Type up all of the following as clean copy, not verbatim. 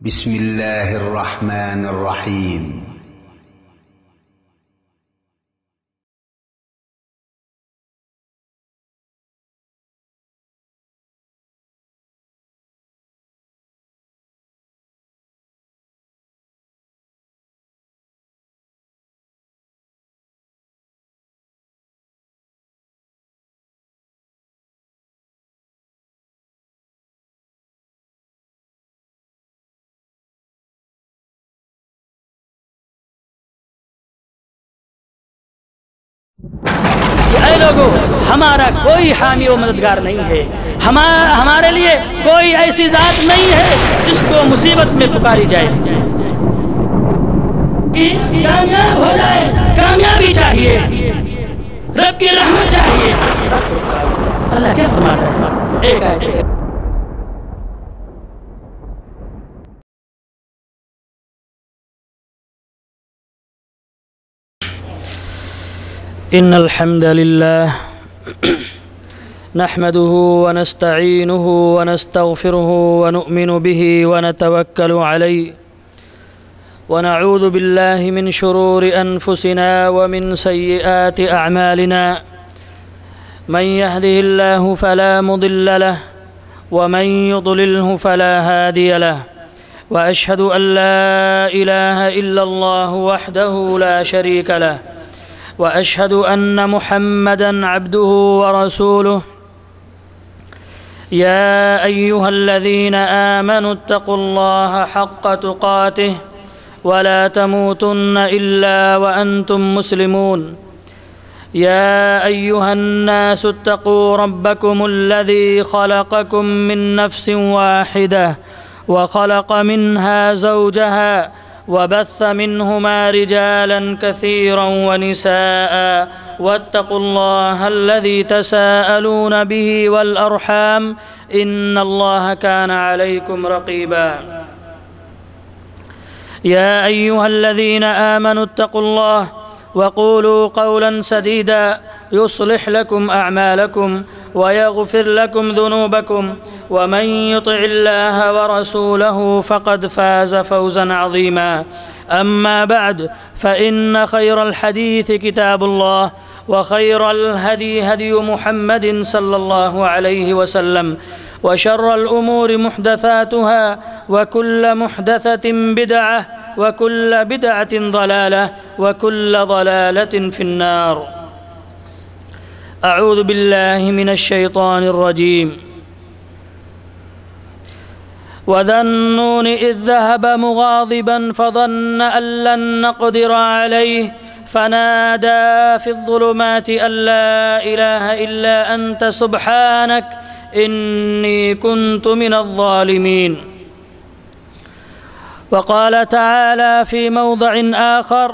بسم الله الرحمن الرحيم. اے لوگو، ہمارا کوئی حامی و مددگار نہیں ہے، ہمارے لیے کوئی ایسی ذات نہیں ہے جس کو مصیبت میں پکاری جائے کہ کامیاب ہو جائے۔ کامیابی چاہیے، رب کی رحمت چاہیے۔ اللہ کیا فرماتا ہے؟ ایک آیت ان الحمد لله نحمده ونستعينه ونستغفره ونؤمن به ونتوكل عليه ونعوذ بالله من شرور أنفسنا ومن سيئات أعمالنا من يهده الله فلا مضل له ومن يضلله فلا هادي له وأشهد أن لا إله إلا الله وحده لا شريك له وأشهد أن محمدًا عبده ورسوله يا أيها الذين آمنوا اتقوا الله حق تقاته ولا تموتن إلا وأنتم مسلمون يا أيها الناس اتقوا ربكم الذي خلقكم من نفس واحدة وخلق منها زوجها وبث منهما رجالا كثيرا ونساء واتقوا الله الذي تساءلون به والأرحام إن الله كان عليكم رقيبا يا أيها الذين آمنوا اتقوا الله وقولوا قولا سديدا يصلح لكم أعمالكم ويغفر لكم ذنوبكم ومن يطع الله ورسوله فقد فاز فوزا عظيما أما بعد فإن خير الحديث كتاب الله وخير الهدي هدي محمد صلى الله عليه وسلم وشر الأمور محدثاتها وكل محدثة بدعة وكل بدعة ضلالة وكل ضلالة في النار أعوذ بالله من الشيطان الرجيم وذا النون إذ ذهب مغاضبا فظن أن لن نقدر عليه فنادى في الظلمات أن لا إله إلا أنت سبحانك إني كنت من الظالمين وقال تعالى في موضع آخر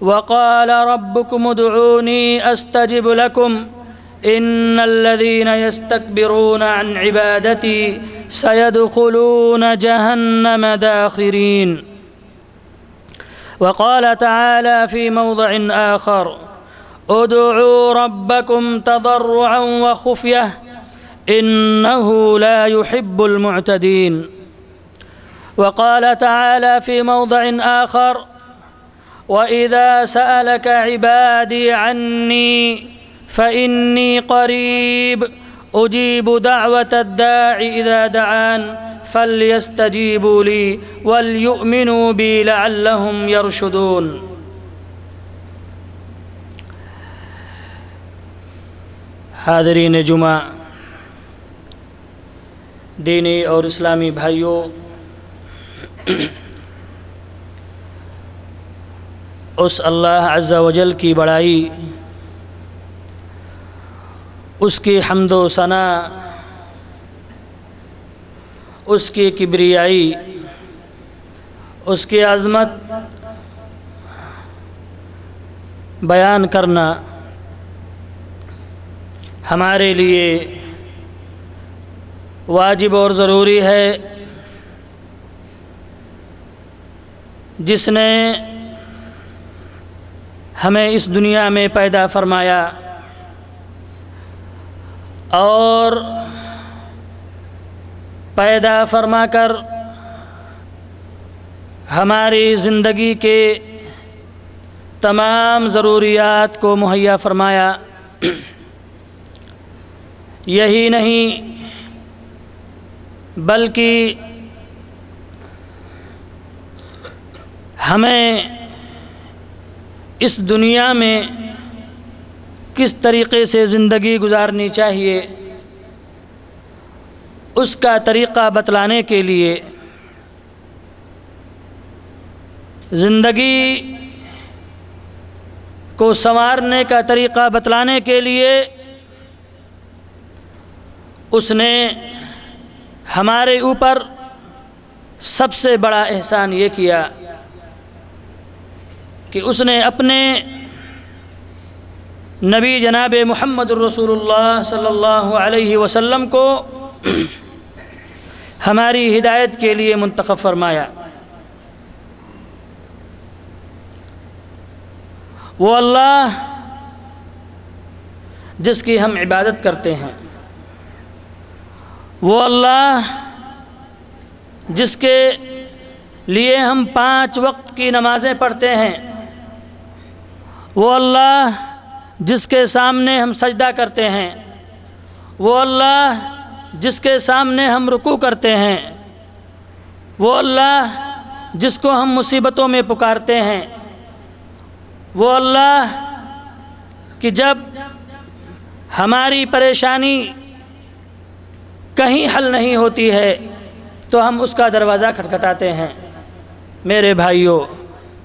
وقال ربكم ادعوني أستجب لكم إن الذين يستكبرون عن عبادتي سيدخلون جهنم داخرين وقال تعالى في موضع آخر ادعوا ربكم تضرعا وخفية إنه لا يحب المعتدين وقال تعالى في موضع آخر وإذا سألك عبادي عني فإني قريب أجيب دعوة الداع إذا دعان فليستجيبوا لي وليؤمنوا بي لعلهم يرشدون حاضرین جمعہ، دینی اور اسلامی بھائیوں، اس اللہ عز و جل کی بڑائی، اس کی حمد و ثنا، اس کی کبریائی، اس کی عظمت بیان کرنا ہمارے لیے واجب اور ضروری ہے۔ جس نے ہمیں اس دنیا میں پیدا فرمایا اور پیدا فرما کر ہماری زندگی کے تمام ضروریات کو مہیا فرمایا۔ یہی نہیں بلکہ ہمیں اس دنیا میں کس طریقے سے زندگی گزارنی چاہیے اس کا طریقہ بتلانے کے لیے، زندگی کو سنوارنے کا طریقہ بتلانے کے لیے اس نے ہمارے اوپر سب سے بڑا احسان یہ کیا کہ اس نے اپنے نبی جناب محمد الرسول اللہ صلی اللہ علیہ وسلم کو ہماری ہدایت کے لیے منتخب فرمایا۔ وہ اللہ جس کی ہم عبادت کرتے ہیں، وہ اللہ جس کے لیے ہم 5 وقت کی نمازیں پڑھتے ہیں، وہ اللہ جس کے سامنے ہم سجدہ کرتے ہیں، وہ اللہ جس کے سامنے ہم رکوع کرتے ہیں، وہ اللہ جس کو ہم مصیبتوں میں پکارتے ہیں، وہ اللہ کہ جب ہماری پریشانی کہیں حل نہیں ہوتی ہے تو ہم اس کا دروازہ کھٹکھٹاتے ہیں۔ میرے بھائیوں،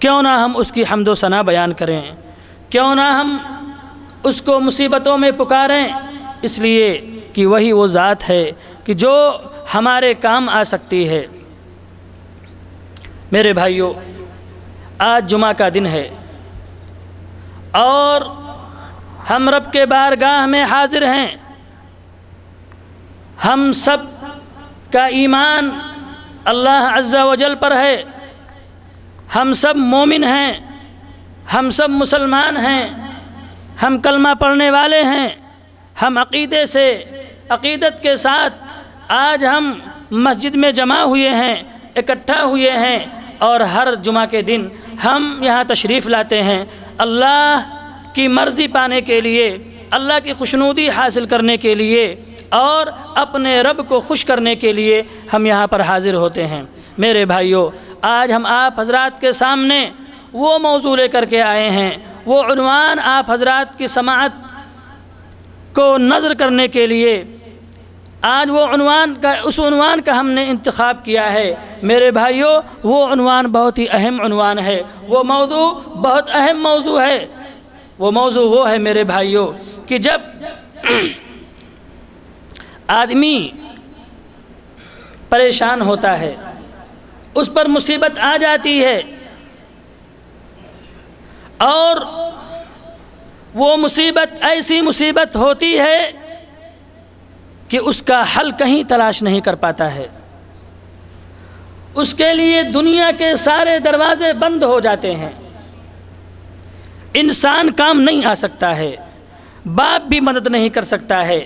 کیوں نہ ہم اس کی حمد و ثنا بیان کریں، کیوں نہ ہم اس کو مصیبتوں میں پکاریں، اس لیے کہ وہی وہ ذات ہے کہ جو ہمارے کام آ سکتی ہے۔ میرے بھائیوں، آج جمعہ کا دن ہے اور ہم رب کے بارگاہ میں حاضر ہیں۔ ہم سب کا ایمان اللہ عز و جل پر ہے، ہم سب مومن ہیں، ہم سب مسلمان ہیں، ہم کلمہ پڑھنے والے ہیں، ہم عقیدت کے ساتھ آج ہم مسجد میں جمع ہوئے ہیں، اکٹھا ہوئے ہیں، اور ہر جمعہ کے دن ہم یہاں تشریف لاتے ہیں اللہ کی مرضی پانے کے لیے، اللہ کی خوشنودی حاصل کرنے کے لیے اور اپنے رب کو خوش کرنے کے لیے ہم یہاں پر حاضر ہوتے ہیں۔ میرے بھائیوں، آج ہم آپ حضرات کے سامنے وہ موضوع لے کر کے آئے ہیں، وہ عنوان آپ حضرات کی سماعت کو نظر کرنے کے لیے آج اس عنوان کا ہم نے انتخاب کیا ہے۔ میرے بھائیوں، وہ عنوان بہت ہی اہم عنوان ہے، وہ موضوع بہت اہم موضوع ہے۔ وہ موضوع وہ ہے میرے بھائیوں کہ جب آدمی پریشان ہوتا ہے، اس پر مصیبت آ جاتی ہے اور وہ مصیبت ایسی مصیبت ہوتی ہے کہ اس کا حل کہیں تلاش نہیں کر پاتا ہے، اس کے لیے دنیا کے سارے دروازے بند ہو جاتے ہیں، انسان کام نہیں آ سکتا ہے، باپ بھی مدد نہیں کر سکتا ہے،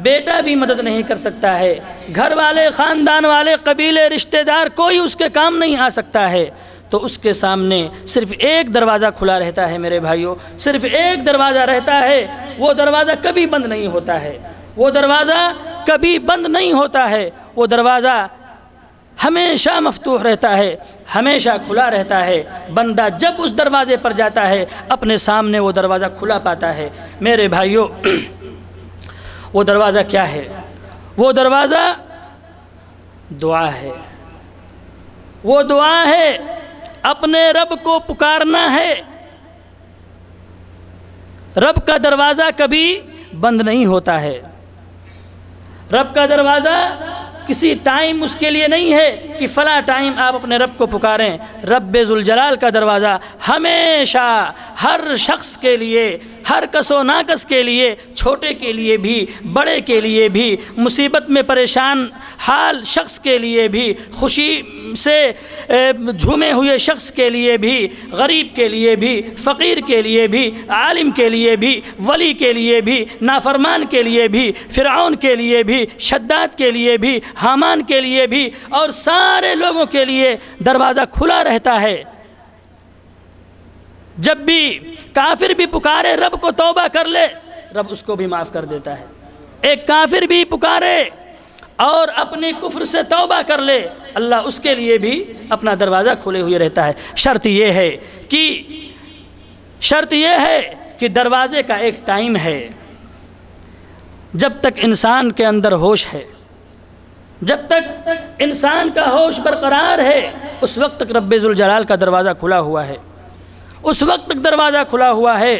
بیٹا بھی مدد نہیں کر سکتا ہے، گھر والے، خاندان والے، قبیلے، رشتہ دار، کوئی اس کے کام نہیں آ سکتا ہے، تو اس کے سامنے صرف ایک دروازہ کھلا رہتا ہے۔ میرے بھائیوں، صرف ایک دروازہ رہتا ہے، وہ دروازہ کبھی بند نہیں ہوتا ہے، وہ دروازہ کبھی بند نہیں ہوتا ہے، وہ دروازہ ہمیشہ مفتوح رہتا ہے، ہمیشہ کھلا رہتا ہے۔ بندہ جب اس دروازے پر جاتا ہے اپنے سامنے وہ دروازہ کھلا پاتا ہے۔ میرے بھائیوں، وہ دروازہ کیا ہے؟ وہ دروازہ دعا ہے، وہ دعا ہے، اپنے رب کو پکارنا ہے۔ رب کا دروازہ کبھی بند نہیں ہوتا ہے، رب کا دروازہ کسی ٹائم اس کے لیے نہیں ہے کہ فلاں ٹائم آپ اپنے رب کو پکاریں۔ رب ذوالجلال کا دروازہ ہمیشہ ہر شخص کے لیے، ہر کس و ناکس کے لیے، چھوٹے کے لیے بھی، بڑے کے لیے بھی، مصیبت میں پریشان حال شخص کے لیے بھی، خوشی سے جھومے ہوئے شخص کے لیے بھی، غریب کے لیے بھی، فقیر کے لیے بھی، عالم کے لیے بھی، ولی کے لیے بھی، نافرمان کے لیے بھی، فرعون کے لیے بھی، شداد کے لیے بھی، حامان کے لیے بھی، اور سارے لوگوں کے لیے دروازہ کھلا رہتا ہے۔ جب بھی کافر بھی پکارے رب کو توبہ کر لے، رب اس کو بھی معاف کر دیتا ہے۔ ایک کافر بھی پکارے اور اپنے کفر سے توبہ کر لے، اللہ اس کے لیے بھی اپنا دروازہ کھولے ہوئے رہتا ہے۔ شرط یہ ہے کہ دروازے کا ایک ٹائم ہے۔ جب تک انسان کے اندر ہوش ہے، جب تک انسان کا ہوش برقرار ہے، اس وقت تک رب ذوالجلال کا دروازہ کھلا ہوا ہے، اس وقت تک دروازہ کھلا ہوا ہے۔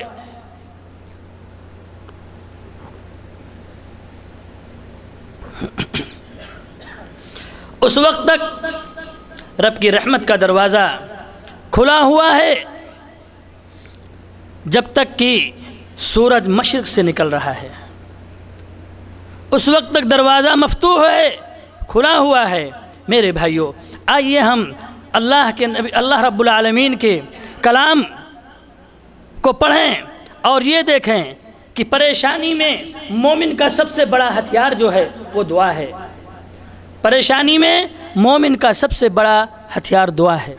اس وقت تک رب کی رحمت کا دروازہ کھلا ہوا ہے جب تک کہ سورج مشرق سے نکل رہا ہے، اس وقت تک دروازہ مفتوح ہے، کھلا ہوا ہے۔ میرے بھائیوں، آئیے ہم اللہ رب العالمین کے کلام کو پڑھیں اور یہ دیکھیں کہ پریشانی میں مومن کا سب سے بڑا ہتھیار جو ہے وہ دعا ہے۔ پریشانی میں مومن کا سب سے بڑا ہتھیار دعا ہے۔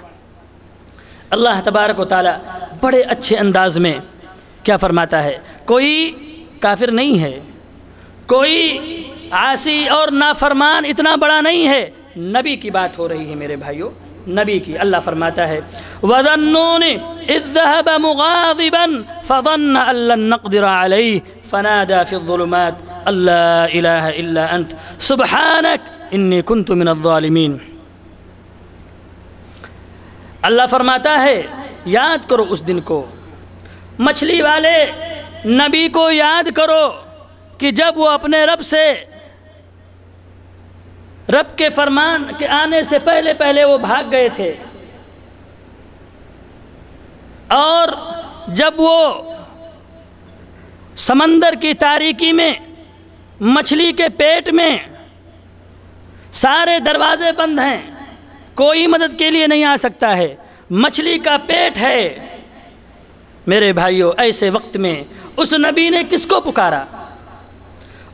اللہ تبارک و تعالی بڑے اچھے انداز میں کیا فرماتا ہے، کوئی کافر نہیں ہے، کوئی عاصی اور نافرمان اتنا بڑا نہیں ہے۔ نبی کی بات ہو رہی ہے میرے بھائیوں، نبی کی۔ اللہ فرماتا ہے وَظَنُّونِ إِذْ ذَهَبَ مُغَاضِبًا فَظَنَّ أَن لَّن نَّقْدِرَ عَلَيْهِ فَنَادَىٰ فِي الظُّلُمَاتِ أَن لَّا إِلَٰهَ إِلَّا أَنتَ سُبْحَانَكَ إِنِّي كُنتُ مِنَ الظَّالِمِينَ۔ اللہ فرماتا ہے یاد کرو اس دن کو، مچھلی والے نبی کو یاد کرو کہ جب وہ اپنے رب سے، رب کے فرمان کے آنے سے پہلے پہلے وہ بھاگ گئے تھے، اور جب وہ سمندر کی تاریکی میں، مچھلی کے پیٹ میں، سارے دروازے بند ہیں، کوئی مدد کے لیے نہیں آ سکتا ہے، مچھلی کا پیٹ ہے۔ میرے بھائیوں، ایسے وقت میں اس نبی نے کس کو پکارا؟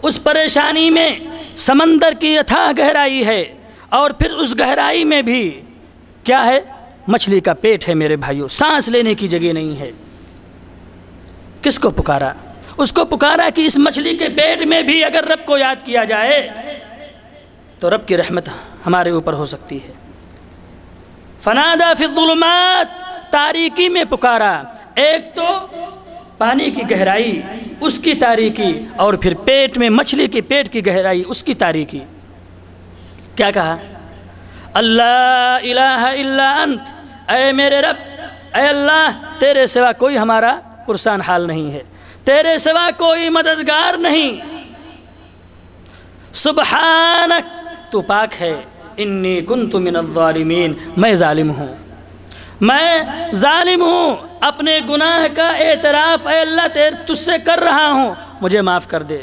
اس پریشانی میں سمندر کی اتھاہ گہرائی ہے، اور پھر اس گہرائی میں بھی کیا ہے؟ مچھلی کا پیٹ ہے میرے بھائیوں، سانس لینے کی جگہ نہیں ہے۔ کس کو پکارا؟ اس کو پکارا کہ اس مچھلی کے پیٹ میں بھی اگر رب کو یاد کیا جائے تو رب کی رحمت ہمارے اوپر ہو سکتی ہے۔ فنادى في الظلمات، تاریکی میں پکارا، ایک تو پانی کی گہرائی اس کی تاریکی، اور پھر پیٹ میں مچھلی کے پیٹ کی گہرائی اس کی تاریکی۔ کیا کہا؟ اللہ الہ الا انت، اے میرے رب، اے اللہ، تیرے سوا کوئی ہمارا پرسان حال نہیں ہے، تیرے سوا کوئی مددگار نہیں، سبحانک، تو پاک ہے، انی کنت من الظالمین، میں ظالم ہوں، میں ظالم ہوں، اپنے گناہ کا اعتراف اے اللہ تجھ سے کر رہا ہوں، مجھے معاف کر دے۔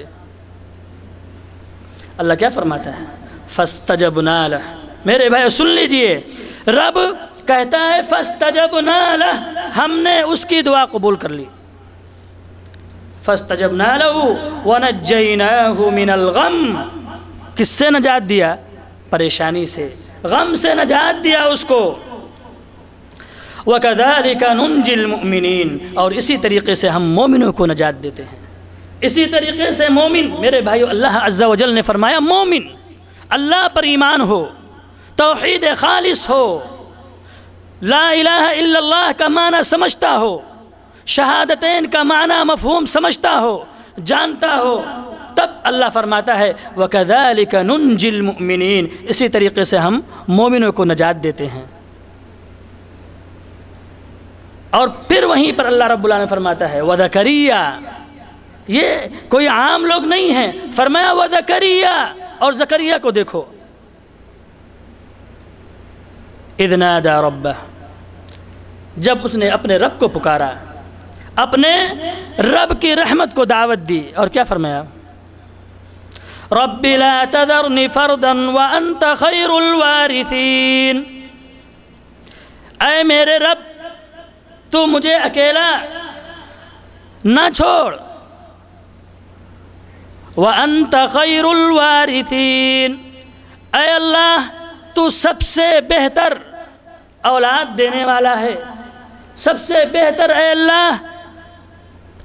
اللہ کیا فرماتا ہے؟ فاستجبنا لہ، میرے بھائی سن لیجئے، رب کہتا ہے فاستجبنا لہ، ہم نے اس کی دعا قبول کر لی۔ فاستجبنا لہ ونجیناہ من الغم، کس سے نجات دیا؟ پریشانی سے، غم سے نجات دیا اس کو۔ وَكَذَلِكَ نُنْجِي الْمُؤْمِنِينَ، اور اسی طریقے سے ہم مومنوں کو نجات دیتے ہیں۔ اسی طریقے سے مومن، میرے بھائیو، اللہ عز و جل نے فرمایا مومن اللہ پر ایمان ہو، توحید خالص ہو، لا الہ الا اللہ کا معنی سمجھتا ہو، شہادتین کا معنی مفہوم سمجھتا ہو، جانتا ہو، تب اللہ فرماتا ہے وَكَذَلِكَ نُنْجِي الْمُؤْمِنِينَ، اسی طریقے سے ہم مومنوں کو نجات دیتے ہیں۔ اور پھر وہیں پر اللہ رب العالمین فرماتا ہے وَذَكَرِيَّا، یہ کوئی عام لوگ نہیں ہیں، فرمایا وَذَكَرِيَّا، اور زکریا کو دیکھو، اِذْ نَادَى رَبَّهُ، جب اس نے اپنے رب کو پکارا، اپنے رب کی رحمت کو دعوت دی، اور کیا فرمایا؟ رَبِّ لَا تَذَرْنِ فَرْدًا وَأَنْتَ خَيْرُ الْوَارِثِينَ، اے میرے رب تو مجھے اکیلا نہ چھوڑ، وَأَنْتَ خَيْرُ الْوَارِثِينَ، اے اللہ تو سب سے بہتر اولاد دینے والا ہے، سب سے بہتر اے اللہ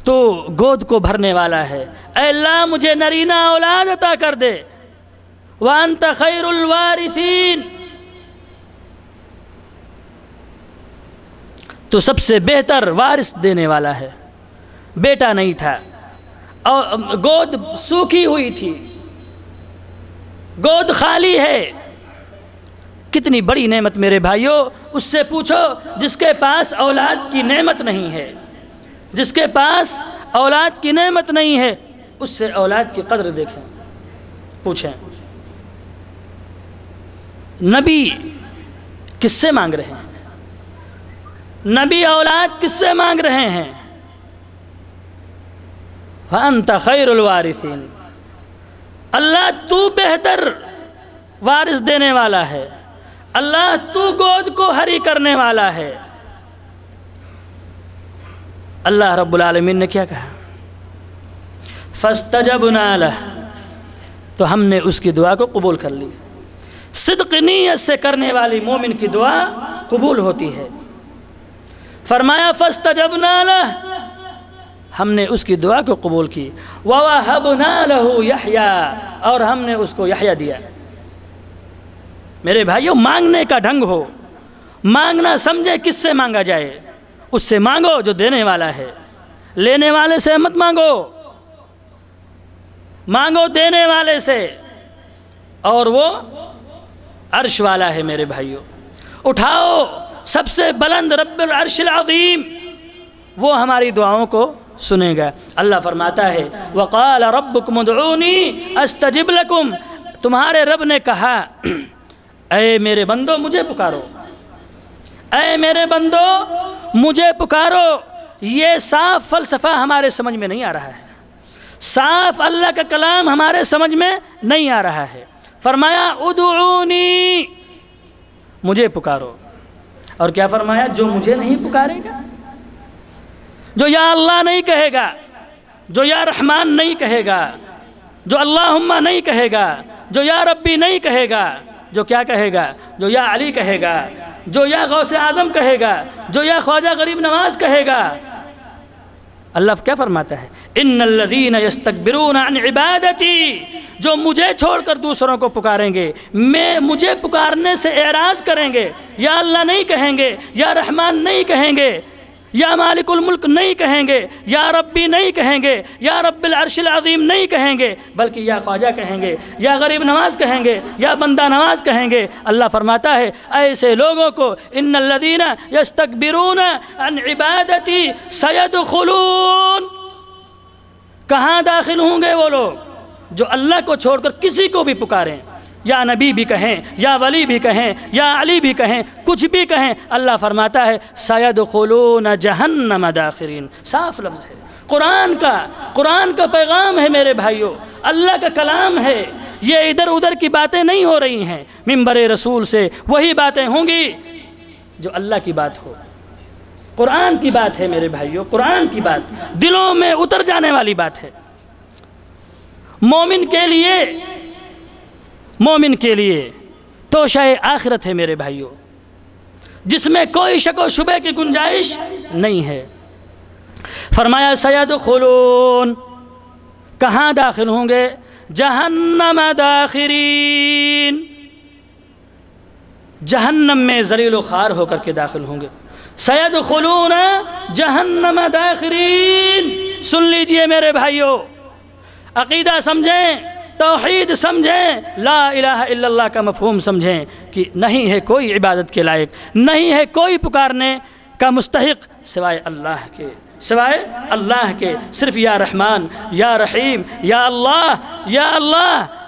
تو گود کو بھرنے والا ہے، اے اللہ مجھے نرینہ اولاد عطا کر دے، وَأَنْتَ خَيْرُ الْوَارِثِينَ، تو سب سے بہتر وارث دینے والا ہے۔ بیٹا نہیں تھا اور گود سوکھی ہوئی تھی، گود خالی ہے۔ کتنی بڑی نعمت میرے بھائیوں، اس سے پوچھو جس کے پاس اولاد کی نعمت نہیں ہے، جس کے پاس اولاد کی نعمت نہیں ہے، اس سے اولاد کی قدر دیکھیں، پوچھیں۔ نبی کس سے مانگ رہے ہیں؟ نبی اولاد کس سے مانگ رہے ہیں؟ وَأَنْتَ خَيْرُ الْوَارِثِينَ، اللہ تو بہتر وارث دینے والا ہے، اللہ تو گود کو ہری کرنے والا ہے۔ اللہ رب العالمین نے کیا کہا؟ فَاسْتَجَبْنَا لَهُ، تو ہم نے اس کی دعا کو قبول کر لی۔ صدق نیت سے کرنے والی مومن کی دعا قبول ہوتی ہے۔ فرمایا فَاسْتَجَبْنَا لَهُ، ہم نے اس کی دعا کو قبول کی، وَوَهَبْنَا لَهُ يَحْيَىٰ، اور ہم نے اس کو یحییٰ دیا۔ میرے بھائیوں، مانگنے کا ڈھنگ ہو، مانگنا سمجھے کس سے مانگا جائے، اس سے مانگو جو دینے والا ہے، لینے والے سے مت مانگو، مانگو دینے والے سے، اور وہ عرش والا ہے میرے بھائیوں۔ اٹھاؤ سب سے بلند رب العرش العظیم، وہ ہماری دعاؤں کو سنے گا۔ اللہ فرماتا ہے وَقَالَ رَبُّكُمُ ادْعُونِي أَسْتَجِبْ لَكُمْ، تمہارے رب نے کہا اے میرے بندو مجھے پکارو، اے میرے بندو مجھے پکارو۔ یہ صاف فلسفہ ہمارے سمجھ میں نہیں آ رہا ہے، صاف اللہ کا کلام ہمارے سمجھ میں نہیں آ رہا ہے۔ فرمایا ادعونی، مجھے پکارو، اور کیا فرمایا؟ جو مجھے نہیں پکارے گا، جو یا اللہ نہیں کہے گا، جو یا رحمان نہیں کہے گا، جو اللہم نہیں کہے گا، جو یا ربی نہیں کہے گا، جو کیا کہے گا؟ جو یا علی کہے گا، جو یا غوث اعظم کہے گا، جو یا خواجہ غریب نواز کہے گا۔ اللہ کیا فرماتا ہے؟ ان الذین یستکبرون عن عبادتی، جو مجھے چھوڑ کر دوسروں کو پکاریں گے، مجھے پکارنے سے اعراض کریں گے، یا اللہ نہیں کہیں گے، یا رحمان نہیں کہیں گے، یا مالک الملک نہیں کہیں گے، یا ربی نہیں کہیں گے، یا رب العرش العظیم نہیں کہیں گے، بلکہ یا خواجہ کہیں گے، یا غریب نواز کہیں گے، یا بندہ نواز کہیں گے۔ اللہ فرماتا ہے ایسے لوگوں کو ان الذین یستکبرون عن عبادتی سیدخلون، کہاں داخل ہوں گے وہ لوگ جو اللہ کو چھوڑ کر کسی کو بھی پکاریں، یا نبی بھی کہیں، یا ولی بھی کہیں، یا علی بھی کہیں، کچھ بھی کہیں۔ اللہ فرماتا ہے سیدخلون جہنم داخرین، صاف لفظ ہے، قرآن کا پیغام ہے میرے بھائیوں، اللہ کا کلام ہے، یہ ادھر ادھر کی باتیں نہیں ہو رہی ہیں، منبر رسول سے وہی باتیں ہوں گی جو اللہ کی بات ہو، قرآن کی بات ہے میرے بھائیوں، قرآن کی بات دلوں میں اتر جانے والی بات ہے۔ مومن کے لیے توشہ آخرت ہے میرے بھائیوں، جس میں کوئی شک و شبہ کی گنجائش نہیں ہے۔ فرمایا سیدخلون، کہاں داخل ہوں گے؟ جہنم داخرین، جہنم میں ذلیل و خوار ہو کر کے داخل ہوں گے۔ سیدخلون جہنم داخرین، سن لیجئے میرے بھائیوں، عقیدہ سمجھیں، توحید سمجھیں، لا الہ الا اللہ کا مفہوم سمجھیں کہ نہیں ہے کوئی عبادت کے لائق، نہیں ہے کوئی پکارنے کا مستحق سوائے اللہ کے، صرف یا رحمان، یا رحیم، یا اللہ،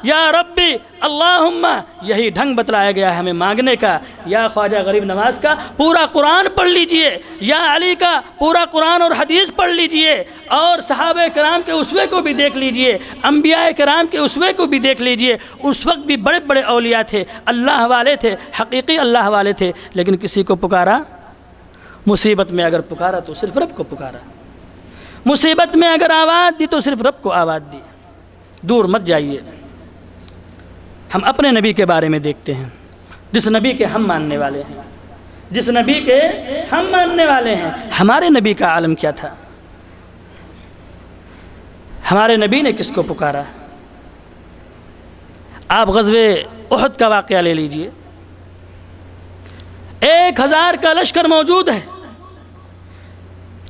یا ربی، اللہم، یہی ڈھنگ بتلایا گیا ہے ہمیں مانگنے کا۔ یا خواجہ غریب نواز کا پورا قرآن پڑھ لیجئے، یا علی کا پورا قرآن اور حدیث پڑھ لیجئے، اور صحابہ کرام کے اسوے کو بھی دیکھ لیجئے، انبیاء کرام کے اسوے کو بھی دیکھ لیجئے۔ اس وقت بھی بڑے بڑے اولیاء تھے، اللہ والے تھے، حقیقی اللہ والے تھے، لیکن کسی کو پکارا مصیبت میں اگر پکارا تو صرف رب کو پکارا، مصیبت میں اگر آواز دی تو صرف رب کو آواز دی۔ دور مت جائیے، ہم اپنے نبی کے بارے میں دیکھتے ہیں، جس نبی کے ہم ماننے والے ہیں، جس نبی کے ہم ماننے والے ہیں۔ ہمارے نبی کا عالم کیا تھا؟ ہمارے نبی نے کس کو پکارا؟ آپ غزوہ احد کا واقعہ لے لیجئے، 1000 کا لشکر موجود ہے،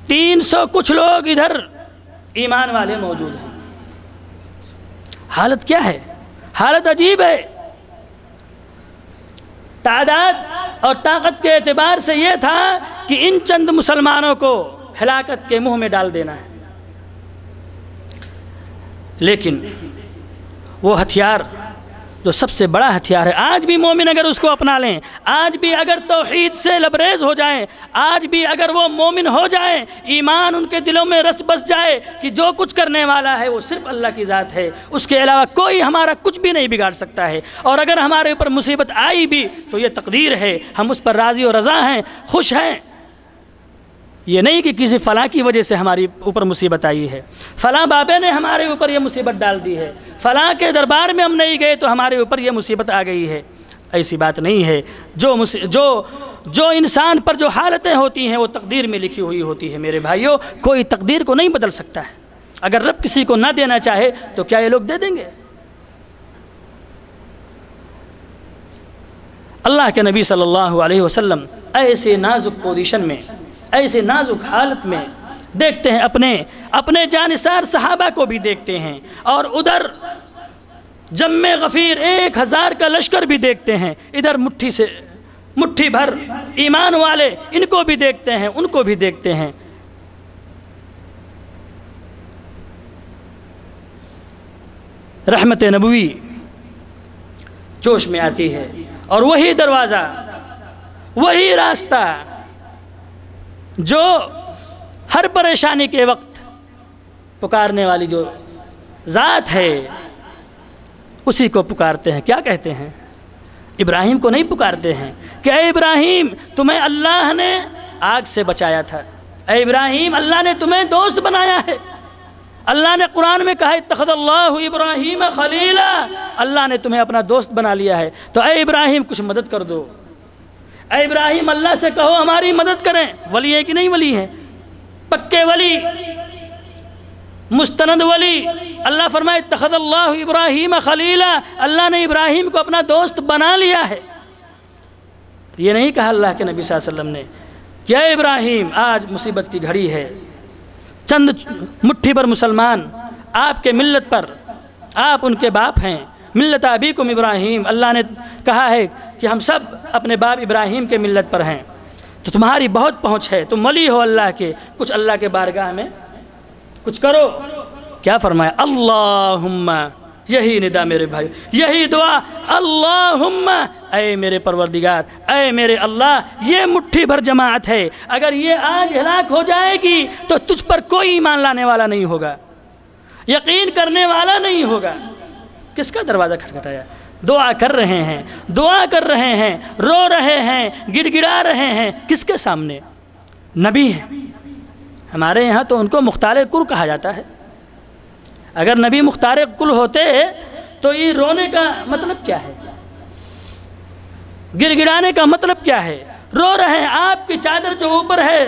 300 کچھ لوگ ادھر ایمان والے موجود ہیں۔ حالت کیا ہے؟ حالت عجیب ہے۔ تعداد اور طاقت کے اعتبار سے یہ تھا کہ ان چند مسلمانوں کو ہلاکت کے منہ میں ڈال دینا ہے، لیکن وہ ہتھیار جو سب سے بڑا ہتھیار ہے، آج بھی مومن اگر اس کو اپنا لیں، آج بھی اگر توحید سے لبریز ہو جائیں، آج بھی اگر وہ مومن ہو جائیں، ایمان ان کے دلوں میں رس بس جائے کہ جو کچھ کرنے والا ہے وہ صرف اللہ کی ذات ہے، اس کے علاوہ کوئی ہمارا کچھ بھی نہیں بگاڑ سکتا ہے، اور اگر ہمارے اوپر مصیبت آئی بھی تو یہ تقدیر ہے، ہم اس پر راضی و رضا ہیں، خوش ہیں۔ یہ نہیں کہ کسی فلاں کی وجہ سے ہماری اوپر مصیبت آئی ہے، فلاں بابے نے ہمارے اوپر یہ مصیبت ڈال دی ہے، فلاں کے دربار میں ہم نہیں گئے تو ہمارے اوپر یہ مصیبت آ گئی ہے۔ ایسی بات نہیں ہے۔ جو انسان پر جو حالتیں ہوتی ہیں وہ تقدیر میں لکھی ہوئی ہوتی ہے میرے بھائیوں، کوئی تقدیر کو نہیں بدل سکتا ہے۔ اگر رب کسی کو نہ دینا چاہے تو کیا یہ لوگ دے دیں گے؟ اللہ کے نبی صلی اللہ علیہ وسلم ایسے نازک پوزیشن میں، ایسے نازک حالت میں دیکھتے ہیں، اپنے جانثار صحابہ کو بھی دیکھتے ہیں، اور ادھر جم غفیر 1000 کا لشکر بھی دیکھتے ہیں، ادھر مٹھی بھر ایمان والے ان کو بھی دیکھتے ہیں، ان کو بھی دیکھتے ہیں۔ رحمت نبوی جوش میں آتی ہے، اور وہی دروازہ، وہی راستہ جو ہر پریشانی کے وقت پکارنے والی جو ذات ہے اسی کو پکارتے ہیں۔ کیا کہتے ہیں؟ ابراہیم کو نہیں پکارتے ہیں کہ اے ابراہیم تمہیں اللہ نے آگ سے بچایا تھا، اے ابراہیم اللہ نے تمہیں دوست بنایا ہے، اللہ نے قرآن میں کہا اتخذ اللہ ابراہیم خلیلا، اللہ نے تمہیں اپنا دوست بنا لیا ہے، تو اے ابراہیم کچھ مدد کر دو، اے ابراہیم اللہ سے کہو ہماری مدد کریں۔ ولی ہیں کہ نہیں ولی ہیں؟ پکے ولی، مستند ولی۔ اللہ فرمائے اتخذ اللہ ابراہیم خلیلا، اللہ نے ابراہیم کو اپنا دوست بنا لیا ہے۔ یہ نہیں کہا اللہ کے نبی صلی اللہ علیہ وسلم نے کہ اے ابراہیم آج مصیبت کی گھڑی ہے، چند مٹھی پر مسلمان آپ کے ملت پر، آپ ان کے باپ ہیں، ملت ابیکم ابراہیم، اللہ نے کہا ہے کہ ہم سب اپنے باپ ابراہیم کے ملت پر ہیں، تو تمہاری بہت پہنچ ہے، تم ولی ہو اللہ کے، کچھ اللہ کے بارگاہ میں کچھ کرو۔ کیا فرمایا؟ اللہم، یہی ندا میرے بھائی، یہی دعا، اللہم، اے میرے پروردگار، اے میرے اللہ، یہ مٹھی بھر جماعت ہے، اگر یہ آج ہلاک ہو جائے گی تو تجھ پر کوئی ایمان لانے والا نہیں ہوگا، یقین کرنے والا نہیں ہوگا۔ کس کا دروازہ کھٹکھٹایا؟ دعا کر رہے ہیں، دعا کر رہے ہیں، رو رہے ہیں، گڑ گڑا رہے ہیں، کس کے سامنے؟ نبی ہیں۔ ہمارے یہاں تو ان کو مختار کل کہا جاتا ہے۔ اگر نبی مختار کل ہوتے تو یہ رونے کا مطلب کیا ہے؟ گڑ گڑانے کا مطلب کیا ہے؟ رو رہے ہیں، آپ کی چادر جو اوپر ہے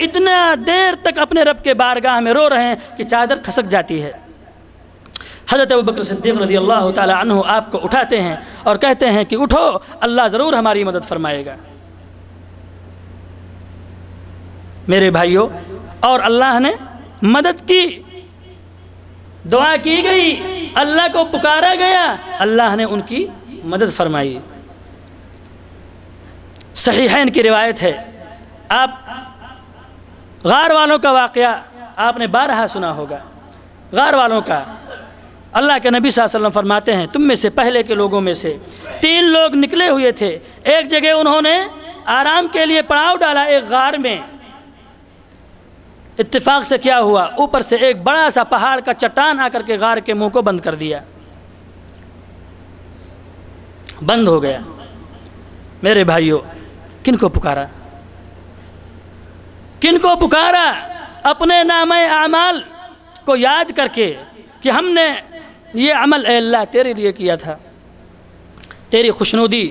اتنا دیر تک اپنے رب کے بارگاہ میں رو رہے ہیں کہ چادر کھسک جاتی ہے۔ حضرت ابوبکر صدیق رضی اللہ تعالی عنہ آپ کو اٹھاتے ہیں اور کہتے ہیں کہ اٹھو، اللہ ضرور ہماری مدد فرمائے گا۔ میرے بھائیوں، اور اللہ نے مدد کی، دعا کی گئی، اللہ کو پکارا گیا، اللہ نے ان کی مدد فرمائی۔ صحیحین کی روایت ہے، آپ غار والوں کا واقعہ آپ نے بارہا سنا ہوگا۔ غار والوں کا اللہ کے نبی صلی اللہ علیہ وسلم فرماتے ہیں تم میں سے پہلے کے لوگوں میں سے 3 لوگ نکلے ہوئے تھے، ایک جگہ انہوں نے آرام کے لیے پڑاؤ ڈالا ایک غار میں۔ اتفاق سے کیا ہوا، اوپر سے ایک بڑا سا پہاڑ کا چٹان آ کر کے غار کے منہ کو بند کر دیا، بند ہو گیا۔ میرے بھائیوں، کن کو پکارا؟ کن کو پکارا؟ اپنے نامہ اعمال کو یاد کر کے کہ ہم نے یہ عمل اے اللہ تیرے لیے کیا تھا، تیری خوشنودی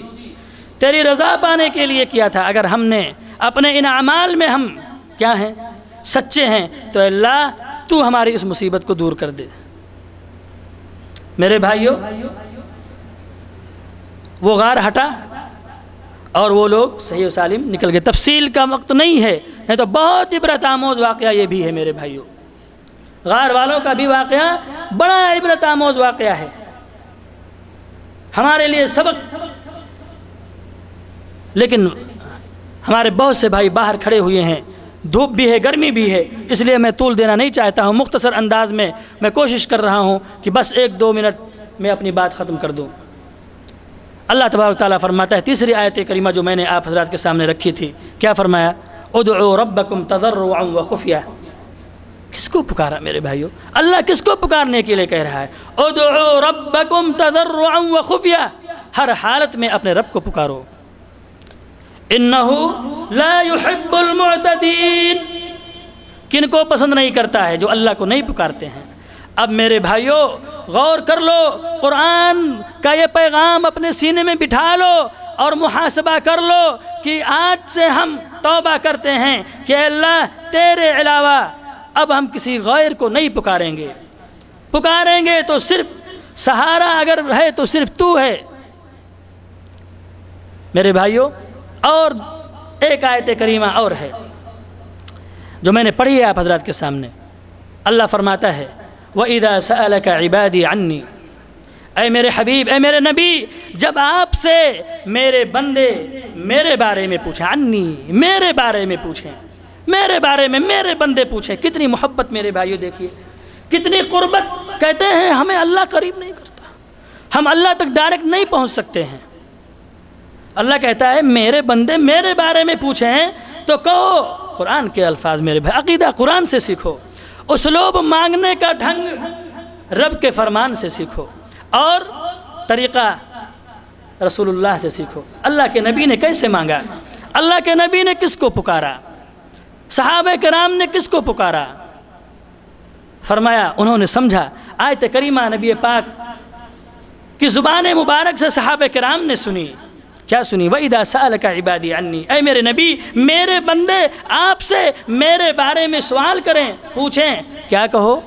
تیری رضا پانے کے لیے کیا تھا۔ اگر ہم نے اپنے ان اعمال میں ہم کیا ہیں؟ سچے ہیں، تو اے اللہ تو ہماری اس مصیبت کو دور کر دے۔ میرے بھائیوں، وہ غار ہٹا اور وہ لوگ صحیح و سالم نکل گئے۔ تفصیل کا وقت نہیں ہے، نہیں تو بہت عبرت آموز واقعہ یہ بھی ہے میرے بھائیوں۔ غار والوں کا بھی واقعہ بڑا عبرت آموز واقعہ ہے، ہمارے لیے سبق۔ لیکن ہمارے بہت سے بھائی باہر کھڑے ہوئے ہیں، دھوپ بھی ہے، گرمی بھی ہے، اس لیے میں طول دینا نہیں چاہتا ہوں۔ مختصر انداز میں میں کوشش کر رہا ہوں کہ بس 1-2 منٹ میں اپنی بات ختم کر دوں۔ اللہ تبارک تعالیٰ فرماتا ہے، تیسری آیت کریمہ جو میں نے آپ حضرات کے سامنے رکھی تھی، کیا فرمایا؟ ادعوا ربکم تضرعا وخفیہ۔ کس کو پکارا میرے بھائیو؟ اللہ کس کو پکارنے کے لیے کہہ رہا ہے؟ ادعوا ربکم تضرعا وخفیہ، ہر حالت میں اپنے رب کو پکارو۔ انہ لا يحب المعتدین، کن کو پسند نہیں کرتا ہے؟ جو اللہ کو نہیں پکارتے ہیں۔ اب میرے بھائیو غور کر لو، قرآن کا یہ پیغام اپنے سینے میں بٹھا لو اور محاسبہ کر لو کہ آج سے ہم توبہ کرتے ہیں کہ اللہ تیرے علاوہ اب ہم کسی غیر کو نہیں پکاریں گے، پکاریں گے تو صرف سہارا اگر ہے تو صرف تو ہے۔ میرے بھائیو اور ایک آیت کریمہ اور ہے جو میں نے پڑھی ہے آپ حضرات کے سامنے۔ اللہ فرماتا ہے وَإِذَا سَأَلَكَ عِبَادِي عَنِّي، اے میرے حبیب، اے میرے نبی، جب آپ سے میرے بندے میرے بارے میں پوچھیں، عنی میرے بارے میں پوچھیں، میرے بارے میں میرے بندے پوچھیں، کتنی محبت میرے بھائیو، دیکھیے کتنی قربت۔ کہتے ہیں ہمیں اللہ قریب نہیں کرتا، ہم اللہ تک ڈائریکٹ نہیں پہنچ سکتے ہیں۔ اللہ کہتا ہے میرے بندے میرے بارے میں پوچھیں تو کہو، قرآن کے الفاظ میرے بھائی، عقیدہ قرآن سے سیکھو، اسلوب مانگنے کا ڈھنگ رب کے فرمان سے سیکھو، اور طریقہ رسول اللہ سے سیکھو۔ اللہ کے نبی نے کیسے مانگا؟ اللہ کے نبی نے کس کو پکارا؟ صحابہ کرام نے کس کو پکارا؟ فرمایا انہوں نے سمجھا۔ آیت کریمہ نبی پاک کی زبان مبارک سے صحابہ کرام نے سنی۔ کیا سنی؟ وَإِذَا سَأَلَكَ عِبَادِي عَنِّي، اے میرے نبی میرے بندے آپ سے میرے بارے میں سوال کریں، پوچھیں، کیا کہو؟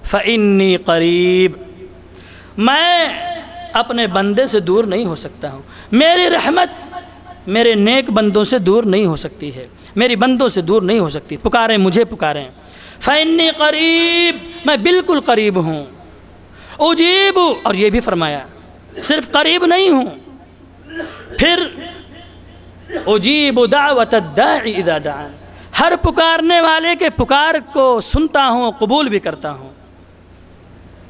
فَإِنِّي قَرِيب، میں اپنے بندے سے دور نہیں ہو سکتا ہوں، میری رحمت میرے نیک بندوں سے دور نہیں ہو سکتی ہے، میری بندوں سے دور نہیں ہو سکتی، پکاریں مجھے پکاریں۔ فَإِنِّي قَرِيب، میں بالکل قریب ہوں۔ اجیب، اور یہ بھی فرمایا صرف قریب نہیں ہوں، پھر اجیب دعوت الداعی اذا دعان، ہر پکارنے والے کے پکار کو سنتا ہوں، قبول بھی کرتا ہوں۔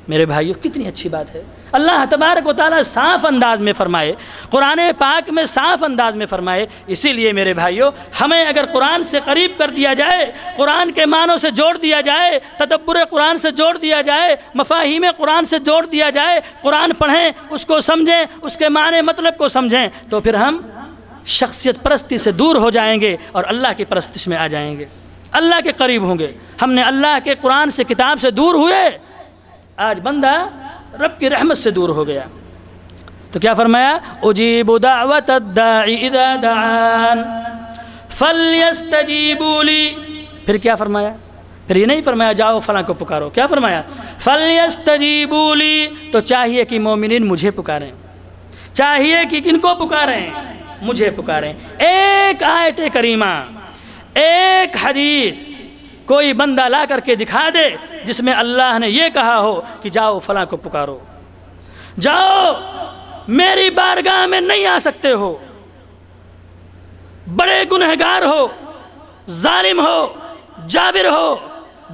میرے بھائیو کتنی اچھی بات ہے۔ اللہ تبارک و تعالیٰ صاف انداز میں فرمائے، قرآن پاک میں صاف انداز میں فرمائے۔ اسی لیے میرے بھائیو ہمیں اگر قرآن سے قریب کر دیا جائے، قرآن کے معنوں سے جوڑ دیا جائے، تدبر قرآن سے جوڑ دیا جائے، مفاہیم قرآن سے جوڑ دیا جائے، قرآن پڑھیں، اس کو سمجھیں، اس کے معنی مطلب کو سمجھیں، تو پھر ہم شخصیت پرستی سے دور ہو جائیں گے اور اللہ کی پرستش میں آ جائیں گے، اللہ کے قریب ہوں گے۔ ہم نے اللہ کے قرآن سے کتاب سے دور ہوئے، آج بندہ رب کی رحمت سے دور ہو گیا۔ تو کیا فرمایا؟ اجیب دعوت الداعی اذا دعان فلیستجیبوا لی، پھر کیا فرمایا؟ پھر یہ نہیں فرمایا جاؤ فلاں کو پکارو، کیا فرمایا؟ فلیستجیبوا لی، تو چاہیے کہ مومنین مجھے پکاریں، چاہیے کہ کن کو پکاریں؟ مجھے پکاریں۔ ایک آیت کریمہ، ایک حدیث کوئی بندہ لا کر کے دکھا دے جس میں اللہ نے یہ کہا ہو کہ جاؤ فلاں کو پکارو، جاؤ میری بارگاہ میں نہیں آ سکتے ہو، بڑے گنہگار ہو، ظالم ہو، جابر ہو،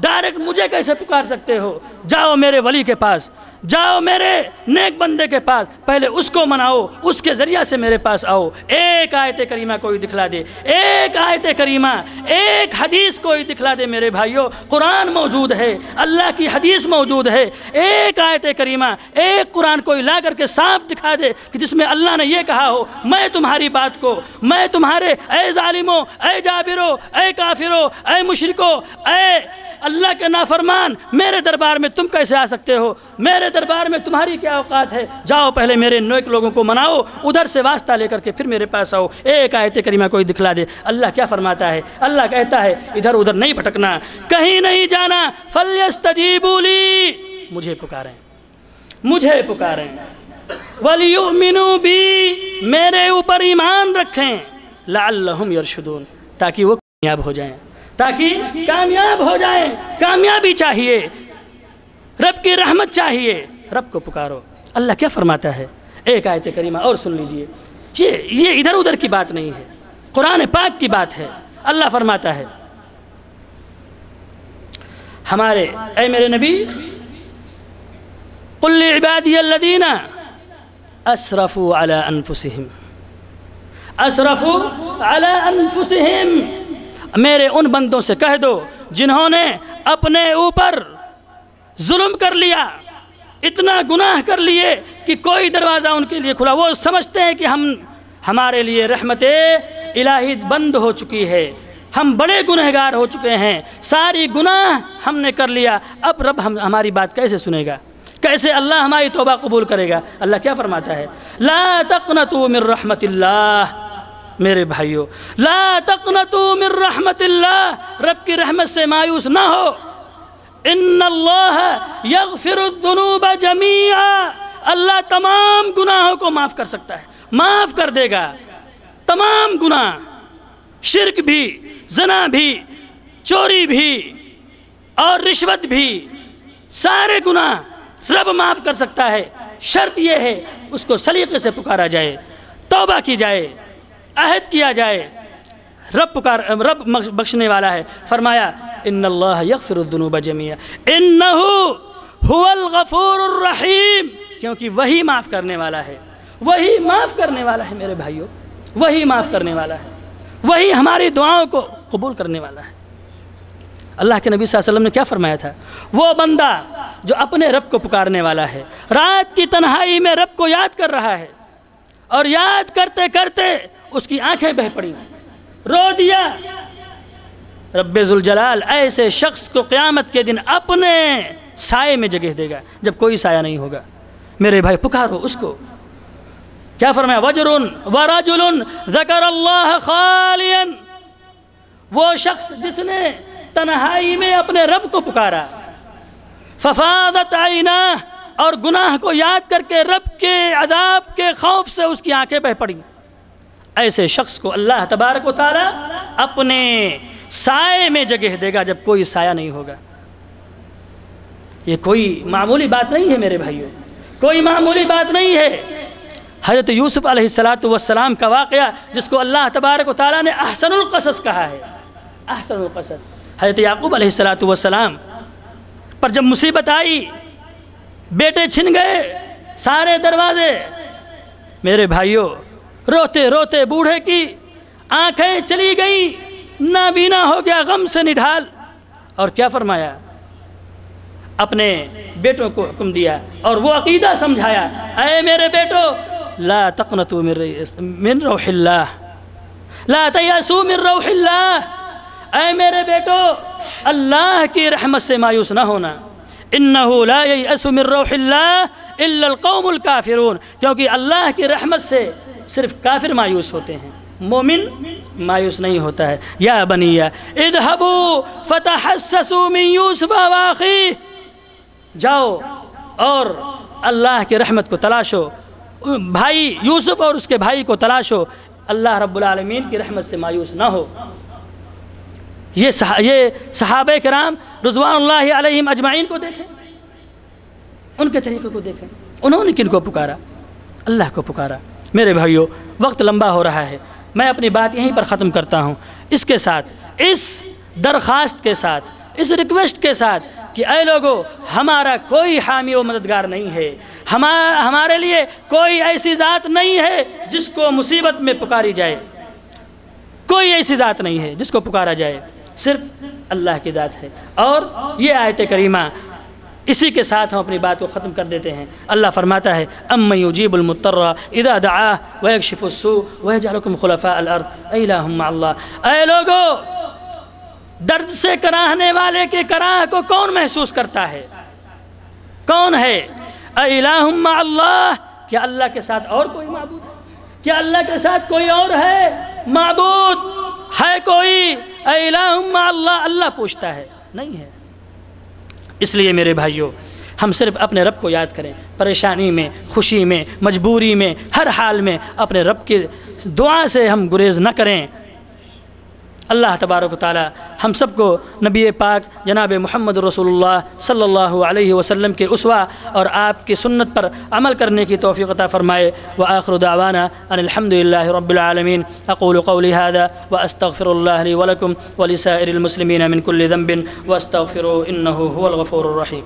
ڈائریکٹ مجھے کیسے پکار سکتے ہو؟ جاؤ میرے ولی کے پاس، جاؤ میرے نیک بندے کے پاس، پہلے اس کو مناؤ، اس کے ذریعہ سے میرے پاس آؤ۔ ایک آیت کریمہ کوئی دکھلا دے، ایک آیت کریمہ، ایک حدیث کوئی دکھلا دے میرے بھائیوں۔ قرآن موجود ہے، اللہ کی حدیث موجود ہے، ایک آیت کریمہ، ایک قرآن کوئی لا کر کے صاف دکھا دے کہ جس میں اللہ نے یہ کہا ہو میں تمہاری بات کو، میں تمہارے اے ظالموں، اے جابروں، اے کافروں، اے مشرکوں، اے اللہ کے نافرمان، میرے دربار میں تم کیسے آ سکتے ہو؟ میرے دربار میں تمہاری کیا اوقات ہے؟ جاؤ پہلے میرے نیک لوگوں کو مناؤ، ادھر سے واسطہ لے کر کے پھر میرے پاس آؤ۔ ایک آیت کریمہ کوئی دکھلا دے۔ اللہ کیا فرماتا ہے؟ اللہ کہتا ہے ادھر ادھر نہیں بھٹکنا، کہیں نہیں جانا، فَلْيَسْتَجِيبُوا لِي، مجھے پکاریں، مجھے پکاریں، وَلْيُؤْمِنُوا بِي، میرے اوپر ایمان رکھیں، لَعَلَّهُمْ يَرْشُدُونَ، تاکہ وہ کامیاب ہو جائیں، تاکہ کامیاب ہو جائیں۔ کامیابی چاہیے، رب کی رحمت چاہیے، رب کو پکارو۔ اللہ کیا فرماتا ہے؟ ایک آیت کریمہ اور سن لیجئے، یہ ادھر ادھر کی بات نہیں ہے، قرآن پاک کی بات ہے۔ اللہ فرماتا ہے ہمارے اے میرے نبی، قُلْ لِعِبَادِيَ الَّذِينَ أَسْرَفُوا عَلَىٰ أَنفُسِهِمْ، أَسْرَفُوا عَلَىٰ أَنفُسِهِمْ، میرے ان بندوں سے کہہ دو جنہوں نے اپنے اوپر ظلم کر لیا، اتنا گناہ کر لیے کہ کوئی دروازہ ان کے لیے کھلا، وہ سمجھتے ہیں کہ ہمارے لیے رحمت الہی بند ہو چکی ہے، ہم بڑے گنہگار ہو چکے ہیں، ساری گناہ ہم نے کر لیا، اب رب ہماری بات کیسے سنے گا؟ کیسے اللہ ہماری توبہ قبول کرے گا؟ اللہ کیا فرماتا ہے؟ لا تقنطوا من رحمت اللہ، میرے بھائیو، لا تقنطوا من رحمت اللہ، رب کی رحمت سے مایوس نہ ہو۔ ان اللہ یغفر الذنوب جمیعا، اللہ تمام گناہوں کو معاف کر سکتا ہے، معاف کر دے گا تمام گناہ، شرک بھی، زنا بھی، چوری بھی اور رشوت بھی، سارے گناہ رب معاف کر سکتا ہے۔ شرط یہ ہے اس کو سلیقے سے پکارا جائے، توبہ کی جائے، عہد کیا جائے، رب بخشنے والا ہے۔ فرمایا ان اللہ یغفر الذنوب جمیعا انہ هو الغفور الرحیم، کیونکہ وہی معاف کرنے والا ہے، وہی معاف کرنے والا ہے میرے بھائیو، وہی معاف کرنے والا ہے، وہی ہماری دعاؤں کو قبول کرنے والا ہے۔ اللہ کے نبی صلی اللہ علیہ وسلم نے کیا فرمایا تھا؟ وہ بندہ جو اپنے رب کو پکارنے والا ہے، رات کی تنہائی میں رب کو یاد کر رہا ہے، اور یاد کرتے کرتے اس کی آنکھیں بہہ پڑیں، رو دیا، رب ذوالجلال ایسے شخص کو قیامت کے دن اپنے سائے میں جگہ دے گا جب کوئی سایہ نہیں ہوگا۔ میرے بھائی پکارو اس کو۔ کیا فرمایا؟ وجر ورجل ذکر اللہ خالیا، وہ شخص جس نے تنہائی میں اپنے رب کو پکارا، ففاضت عیناہ، اور گناہ کو یاد کر کے رب کے عذاب کے خوف سے اس کی آنکھیں بہہ پڑیں، ایسے شخص کو اللہ تبارک و تعالی اپنے سائے میں جگہ دے گا جب کوئی سایہ نہیں ہوگا۔ یہ کوئی معمولی بات نہیں ہے میرے بھائیوں، کوئی معمولی بات نہیں ہے۔ حضرت یوسف علیہ السلام کا واقعہ جس کو اللہ تبارک و تعالیٰ نے احسن القصص کہا ہے، احسن القصص۔ حضرت یعقوب علیہ السلام پر جب مصیبت آئی، بیٹے چھن گئے، سارے دروازے، میرے بھائیوں روتے روتے بوڑھے کی آنکھیں چلی گئیں، نابینا ہو گیا غم سے نڈھال، اور کیا فرمایا؟ اپنے بیٹوں کو حکم دیا اور وہ عقیدہ سمجھایا، اے میرے بیٹو لا تقنطوا من روح اللہ، لا تیأسوا من روح اللہ، اے میرے بیٹو اللہ کی رحمت سے مایوس نہ ہونا، انہو لا ییأس من روح اللہ الا القوم الکافرون، کیونکہ اللہ کی رحمت سے صرف کافر مایوس ہوتے ہیں، مومن مایوس نہیں ہوتا ہے۔ یا بنی اذهبوا فتحسسوا من یوسف واخیہ، جاؤ اور اللہ کی رحمت کو تلاشو، بھائی یوسف اور اس کے بھائی کو تلاشو، اللہ رب العالمین کی رحمت سے مایوس نہ ہو۔ یہ صحابہ کرام رضوان اللہ علیہم اجمعین کو دیکھیں، ان کے طریقے کو دیکھیں، انہوں نے کن کو پکارا؟ اللہ کو پکارا۔ میرے بھائیو وقت لمبا ہو رہا ہے، میں اپنی بات یہیں پر ختم کرتا ہوں، اس کے ساتھ، اس درخواست کے ساتھ، اس ریکویسٹ کے ساتھ کہ اے لوگو ہمارا کوئی حامی و مددگار نہیں ہے، ہمارے لیے کوئی ایسی ذات نہیں ہے جس کو مصیبت میں پکاری جائے، کوئی ایسی ذات نہیں ہے جس کو پکارا جائے، صرف اللہ کی ذات ہے۔ اور یہ آیت کریمہ اسی کے ساتھ ہم اپنی بات کو ختم کر دیتے ہیں۔ اللہ فرماتا ہے اَمَّن يُجِيبُ الْمُضْطَرَّ اِذَا دَعَاهُ وَيَكْشِفُ السُّوءَ وَيَجْعَلُكُمْ خُلَفَاءَ الْأَرْضِ أَإِلَٰهٌ مَّعَ اللَّهِ۔ اے لوگو، درد سے کراہنے والے کے کراہ کو کون محسوس کرتا ہے؟ کون ہے؟ أَإِلَٰهٌ مَّعَ اللَّهِ، کیا اللہ کے ساتھ اور کوئی معبود ہے؟ کیا اللہ کے ساتھ کوئی اور ہے؟ معبود ہے کوئی؟ أَإِلَٰهٌ مَّعَ اللَّهِ، اللہ پوچھتا ہے، نہیں ہے۔ اس لیے میرے بھائیوں، ہم صرف اپنے رب کو یاد کریں، پریشانی میں، خوشی میں، مجبوری میں، ہر حال میں اپنے رب کی دعا سے ہم گریز نہ کریں۔ اللہ تبارک و تعالی ہم سب کو نبی پاک جناب محمد رسول اللہ صلی اللہ علیہ وسلم کے اسوہ اور آپ کی سنت پر عمل کرنے کی توفیق عطا فرمائے۔ وآخر دعوانا ان الحمد للہ رب العالمین۔ اقول قولی هذا واستغفر اللہ لی ولکم ولسائر المسلمین من کل ذنب واستغفروا انہ هو الغفور الرحیم۔